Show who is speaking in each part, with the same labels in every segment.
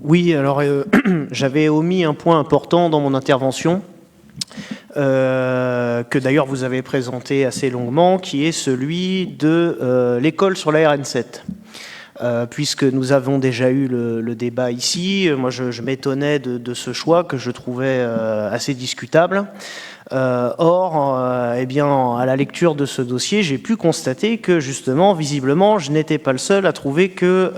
Speaker 1: Oui, alors j'avais omis un point important dans mon intervention, que d'ailleurs vous avez présenté assez longuement, qui est celui de l'école sur la RN7. Puisque nous avons déjà eu le débat ici, moi je m'étonnais de ce choix que je trouvais assez discutable. Eh bien, à la lecture de ce dossier, j'ai pu constater que justement, visiblement, je n'étais pas le seul à trouver que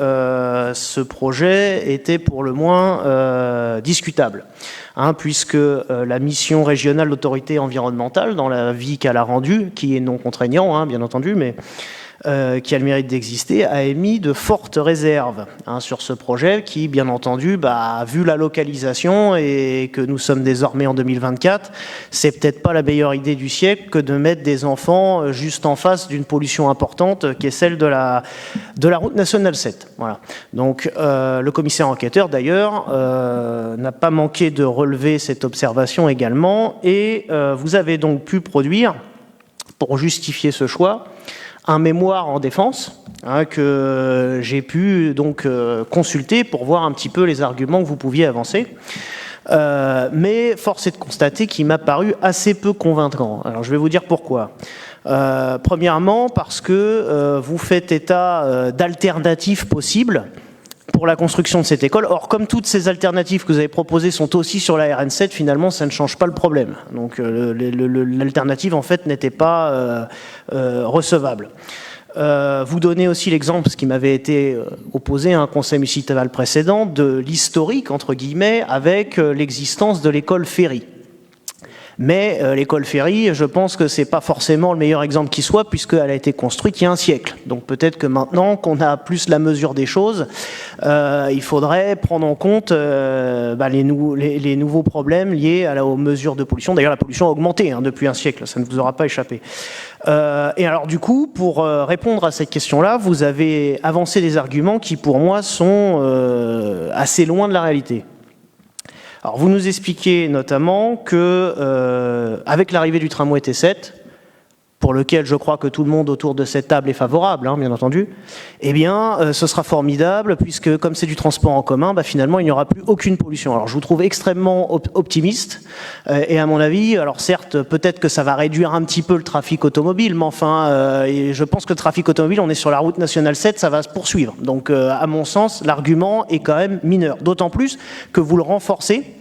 Speaker 1: ce projet était pour le moins discutable. Puisque la mission régionale d'autorité environnementale, dans l'avis qu'elle a rendu, qui est non contraignant, bien entendu, mais qui a le mérite d'exister, a émis de fortes réserves sur ce projet qui, bien entendu, vu la localisation et que nous sommes désormais en 2024, c'est peut-être pas la meilleure idée du siècle que de mettre des enfants juste en face d'une pollution importante qui est celle de la route nationale 7. Voilà. Donc le commissaire enquêteur, d'ailleurs, n'a pas manqué de relever cette observation également, et vous avez donc pu produire, pour justifier ce choix, un mémoire en défense que j'ai pu donc consulter pour voir un petit peu les arguments que vous pouviez avancer. Mais force est de constater qu'il m'a paru assez peu convaincant. Alors je vais vous dire pourquoi. Premièrement, parce que vous faites état d'alternatives possibles pour la construction de cette école. Or, comme toutes ces alternatives que vous avez proposées sont aussi sur la RN7, finalement, ça ne change pas le problème. Donc, l'alternative, en fait, n'était pas recevable. Vous donnez aussi l'exemple, ce qui m'avait été opposé à un conseil municipal précédent, de l'historique, entre guillemets, avec l'existence de l'école Ferry. Mais l'école Ferry, je pense que c'est pas forcément le meilleur exemple qui soit, puisqu'elle a été construite il y a un siècle. Donc peut-être que maintenant qu'on a plus la mesure des choses, il faudrait prendre en compte les nouveaux problèmes liés aux mesures de pollution. D'ailleurs, la pollution a augmenté depuis un siècle, ça ne vous aura pas échappé. Et alors du coup, pour répondre à cette question-là, vous avez avancé des arguments qui, pour moi, sont assez loin de la réalité. Alors, vous nous expliquez notamment que, avec l'arrivée du tramway T7, pour lequel je crois que tout le monde autour de cette table est favorable, bien entendu, eh bien, ce sera formidable, puisque comme c'est du transport en commun, finalement, il n'y aura plus aucune pollution. Alors, je vous trouve extrêmement optimiste, et à mon avis, alors certes, peut-être que ça va réduire un petit peu le trafic automobile, mais enfin, je pense que le trafic automobile, on est sur la route nationale 7, ça va se poursuivre. Donc, à mon sens, l'argument est quand même mineur. D'autant plus que vous le renforcez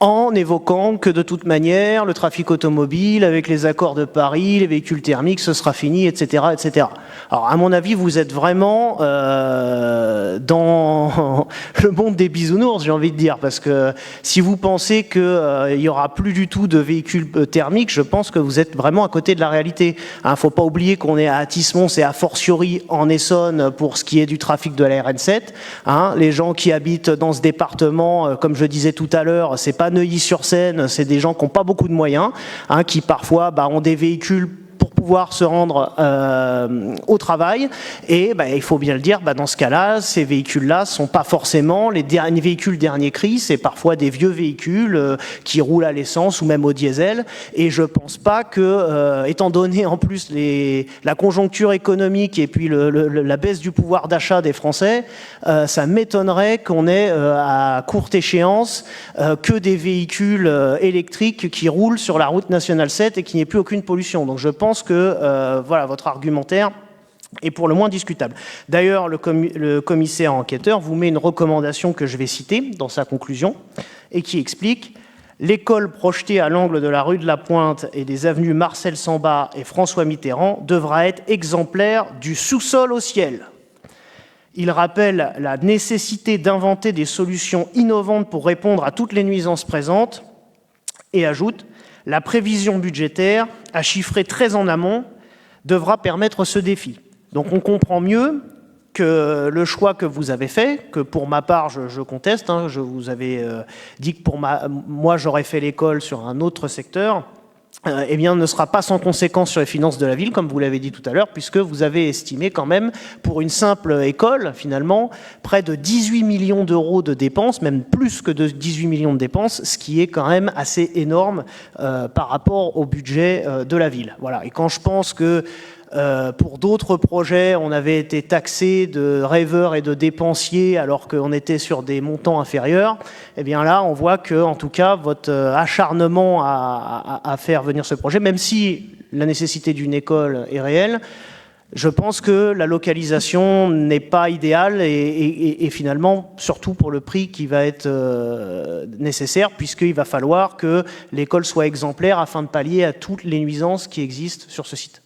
Speaker 1: en évoquant que de toute manière, le trafic automobile, avec les accords de Paris, les véhicules thermiques, ce sera fini, etc., etc. Alors, à mon avis, vous êtes vraiment dans le monde des bisounours, j'ai envie de dire, parce que si vous pensez qu'il n'y aura plus du tout de véhicules thermiques, je pense que vous êtes vraiment à côté de la réalité. Faut pas oublier qu'on est à Athis-Mons et a fortiori en Essonne pour ce qui est du trafic de la RN7. Les gens qui habitent dans ce département, comme je disais tout à l'heure, c'est pas Neuilly-sur-Seine, c'est des gens qui n'ont pas beaucoup de moyens, qui parfois ont des véhicules pour pouvoir se rendre au travail, et il faut bien le dire, dans ce cas-là, ces véhicules-là ne sont pas forcément les derniers véhicules dernier cri, c'est parfois des vieux véhicules qui roulent à l'essence ou même au diesel, et je pense pas que, étant donné en plus la conjoncture économique et puis la baisse du pouvoir d'achat des Français, ça m'étonnerait qu'on ait à courte échéance que des véhicules électriques qui roulent sur la route nationale 7 et qu'il n'y ait plus aucune pollution. Donc je pense que votre argumentaire est pour le moins discutable. D'ailleurs, le commissaire enquêteur vous met une recommandation que je vais citer dans sa conclusion et qui explique: l'école projetée à l'angle de la rue de la Pointe et des avenues Marcel Samba et François Mitterrand devra être exemplaire du sous-sol au ciel. Il rappelle la nécessité d'inventer des solutions innovantes pour répondre à toutes les nuisances présentes et ajoute: la prévision budgétaire, à chiffrer très en amont, devra permettre ce défi. Donc on comprend mieux que le choix que vous avez fait, que pour ma part je conteste, je vous avais dit que moi j'aurais fait l'école sur un autre secteur, ne sera pas sans conséquence sur les finances de la ville, comme vous l'avez dit tout à l'heure, puisque vous avez estimé quand même, pour une simple école, finalement, près de 18 millions d'euros de dépenses, même plus que de 18 millions de dépenses, ce qui est quand même assez énorme par rapport au budget de la ville. Voilà. Et quand je pense que pour d'autres projets, on avait été taxé de rêveurs et de dépensiers alors qu'on était sur des montants inférieurs. Eh bien là, on voit que, en tout cas, votre acharnement à faire venir ce projet, même si la nécessité d'une école est réelle, je pense que la localisation n'est pas idéale et finalement, surtout pour le prix qui va être nécessaire, puisqu'il va falloir que l'école soit exemplaire afin de pallier à toutes les nuisances qui existent sur ce site.